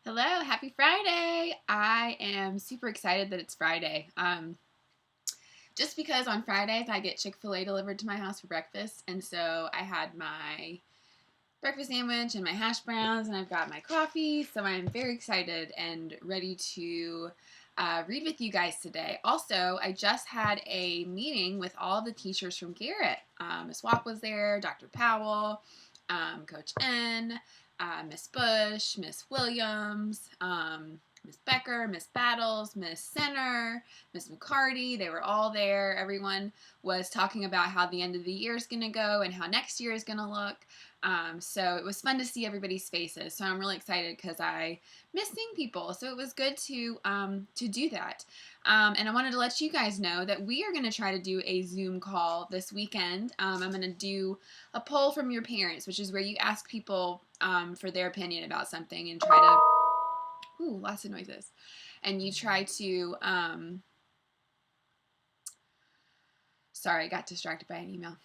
Hello, happy Friday. I am super excited that it's Friday. Just because on Fridays I get Chick-fil-A delivered to my house for breakfast, and so I had my breakfast sandwich and my hash browns, and I've got my coffee, so I'm very excited and ready to read with you guys today. Also, I just had a meeting with all the teachers from Garrett. Miss Wapp was there, Dr. Powell, Coach N, Miss Bush, Miss Williams, Miss Becker, Miss Battles, Miss Center, Miss McCarty. They were all there. Everyone was talking about how the end of the year is going to go and how next year is going to look. So it was fun to see everybody's faces. So I'm really excited because I miss seeing people. So it was good to do that. And I wanted to let you guys know that we are going to try to do a Zoom call this weekend. I'm going to do a poll from your parents, which is where you ask people for their opinion about something and try to, lots of noises, and you try to, sorry, I got distracted by an email,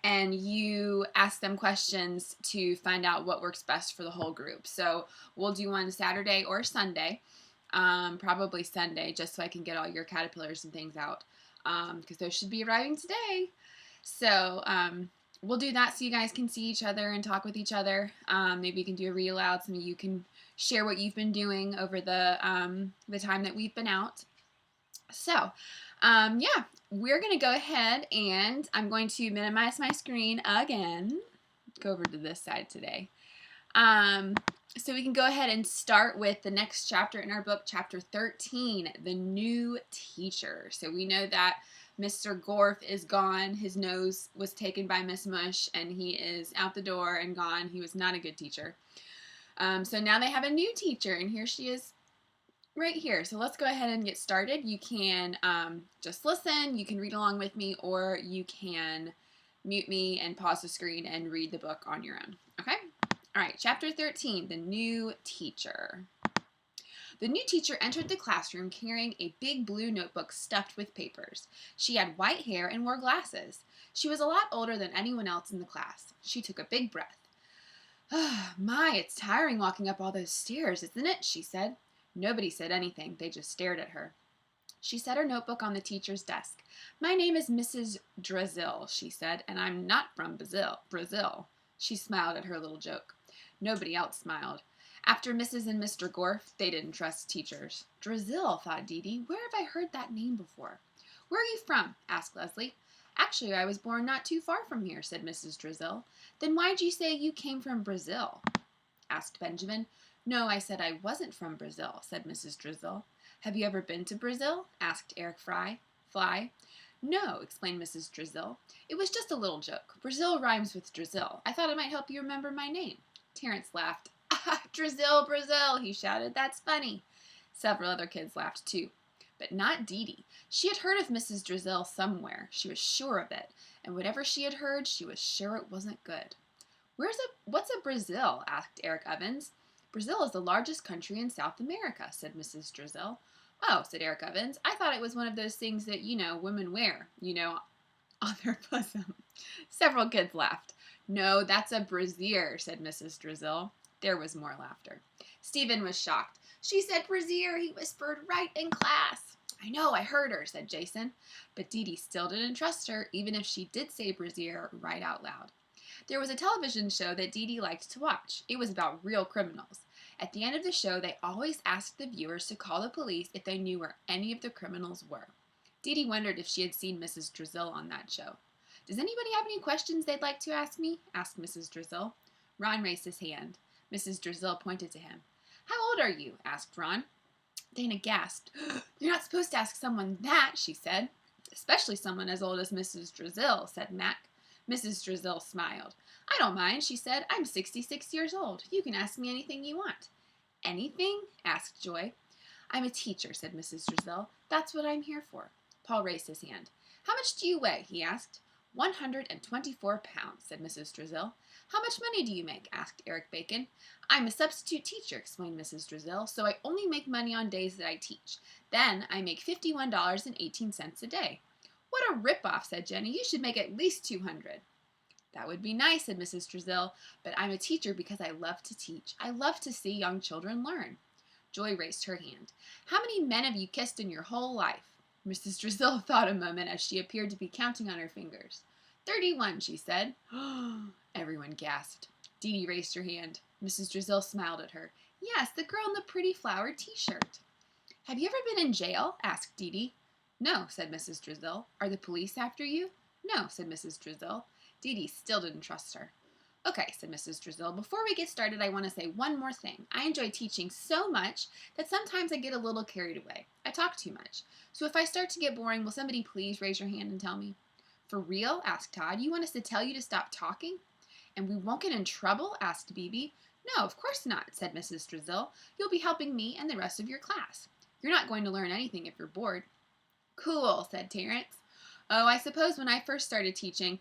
and you ask them questions to find out what works best for the whole group. So we'll do one Saturday or Sunday, probably Sunday, just so I can get all your caterpillars and things out, because those should be arriving today. So we'll do that so you guys can see each other and talk with each other. Maybe you can do a read aloud. Some of you can share what you've been doing over the time that we've been out. So, yeah, we're going to go ahead and I'm going to minimize my screen again. Go over to this side today. So we can go ahead and start with the next chapter in our book, chapter 13, The New Teacher. So we know that Mr. Gorf is gone. His nose was taken by Miss Mush, and he is out the door and gone. He was not a good teacher. So now they have a new teacher, and here she is right here. So let's go ahead and get started. You can just listen, you can read along with me, or you can mute me and pause the screen and read the book on your own. Okay? All right, chapter 13, The New Teacher. The new teacher entered the classroom carrying a big blue notebook stuffed with papers. She had white hair and wore glasses. She was a lot older than anyone else in the class. She took a big breath. My, it's tiring walking up all those stairs, isn't it? She said. Nobody said anything. They just stared at her. She set her notebook on the teacher's desk. My name is Mrs. Drazil, she said, and I'm not from Brazil. She smiled at her little joke. Nobody else smiled. After Mrs. and Mr. Gorf, they didn't trust teachers. Drazil, thought Dee Dee. Where have I heard that name before? Where are you from? Asked Leslie. Actually, I was born not too far from here, said Mrs. Drazil. Then why'd you say you came from Brazil? Asked Benjamin. No, I said I wasn't from Brazil, said Mrs. Drazil. Have you ever been to Brazil? Asked Eric Fly. No, explained Mrs. Drazil. It was just a little joke. Brazil rhymes with Drazil. I thought it might help you remember my name. Terrence laughed. Ah, Drazil, Brazil, he shouted. That's funny. Several other kids laughed too. But not Dee Dee. She had heard of Mrs. Drazil somewhere. She was sure of it. And whatever she had heard, she was sure it wasn't good. What's a Brazil? Asked Eric Evans. Brazil is the largest country in South America, said Mrs. Drazil. Oh, said Eric Evans. I thought it was one of those things that, women wear, on their bosom. Several kids laughed. No, that's a brassiere, said Mrs. Drazil. There was more laughter. Stephen was shocked. She said brassiere, he whispered, right in class. I know, I heard her, said Jason. But Dee Dee still didn't trust her, even if she did say brassiere right out loud. There was a television show that Dee Dee liked to watch. It was about real criminals. At the end of the show, they always asked the viewers to call the police if they knew where any of the criminals were. Dee Dee wondered if she had seen Mrs. Drazil on that show. Does anybody have any questions they'd like to ask me? Asked Mrs. Drazil. Ron raised his hand. Mrs. Drazil pointed to him. How old are you? Asked Ron. Dana gasped. You're not supposed to ask someone that, she said. Especially someone as old as Mrs. Drazil, said Mac. Mrs. Drazil smiled. I don't mind, she said. I'm 66 years old. You can ask me anything you want. Anything? Asked Joy. I'm a teacher, said Mrs. Drazil. That's what I'm here for. Paul raised his hand. How much do you weigh? He asked. 124 pounds, said Mrs. Drazil. How much money do you make? Asked Eric Bacon. I'm a substitute teacher, explained Mrs. Drazil, so I only make money on days that I teach. Then I make $51.18 a day. What a rip-off, said Jenny. You should make at least 200. That would be nice, said Mrs. Drazil, but I'm a teacher because I love to teach. I love to see young children learn. Joy raised her hand. How many men have you kissed in your whole life? Mrs. Drazil thought a moment as she appeared to be counting on her fingers. 31, she said. Everyone gasped. Dee Dee raised her hand. Mrs. Drazil smiled at her. Yes, the girl in the pretty flowered t-shirt. Have you ever been in jail? Asked Dee Dee. No, said Mrs. Drazil. Are the police after you? No, said Mrs. Drazil. Dee Dee still didn't trust her. Okay, said Mrs. Drazil. Before we get started, I want to say one more thing. I enjoy teaching so much that sometimes I get a little carried away. I talk too much. So if I start to get boring, will somebody please raise your hand and tell me? For real? Asked Todd. You want us to tell you to stop talking? And we won't get in trouble? Asked Bibi. No, of course not, said Mrs. Drazil. You'll be helping me and the rest of your class. You're not going to learn anything if you're bored. Cool, said Terrence. Oh, I suppose when I first started teaching,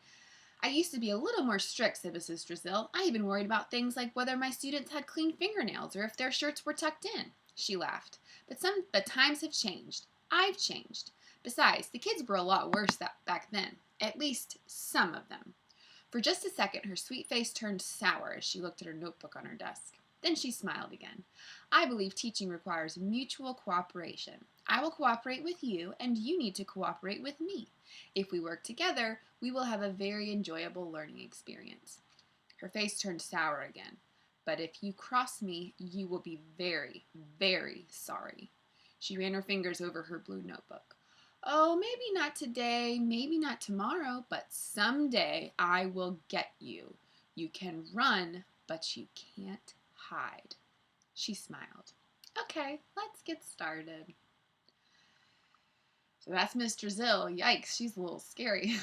I used to be a little more strict, said Mrs. Drazil. I even worried about things like whether my students had clean fingernails or if their shirts were tucked in. She laughed. But the times have changed. I've changed. Besides, the kids were a lot worse back then. At least some of them. For just a second, her sweet face turned sour as she looked at her notebook on her desk. Then she smiled again. I believe teaching requires mutual cooperation. I will cooperate with you, and you need to cooperate with me. If we work together, we will have a very enjoyable learning experience. Her face turned sour again. But if you cross me, you will be very, very sorry. She ran her fingers over her blue notebook. Oh, maybe not today, maybe not tomorrow, but someday I will get you. You can run, but you can't hide. She smiled. Okay, let's get started. So that's Miss Drazil. Yikes, she's a little scary.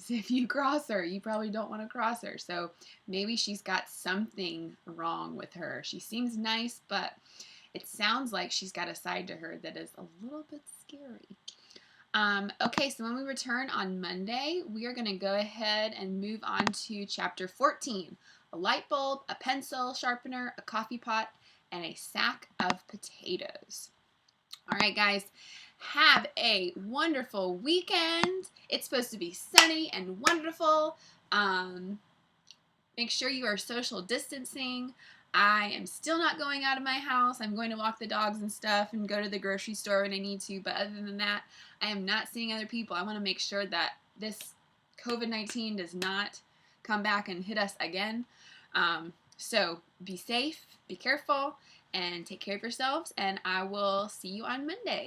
If you cross her, you probably don't want to cross her. So maybe she's got something wrong with her. She seems nice, but it sounds like she's got a side to her that is a little bit scary. Okay, so when we return on Monday, we are going to go ahead and move on to chapter 14. A light bulb, a pencil sharpener, a coffee pot, and a sack of potatoes. All right, guys, have a wonderful weekend. It's supposed to be sunny and wonderful. Make sure you are social distancing. I am still not going out of my house. I'm going to walk the dogs and stuff and go to the grocery store when I need to. But other than that, I am not seeing other people. I want to make sure that this COVID-19 does not come back and hit us again. So be safe, be careful, and take care of yourselves. And I will see you on Monday.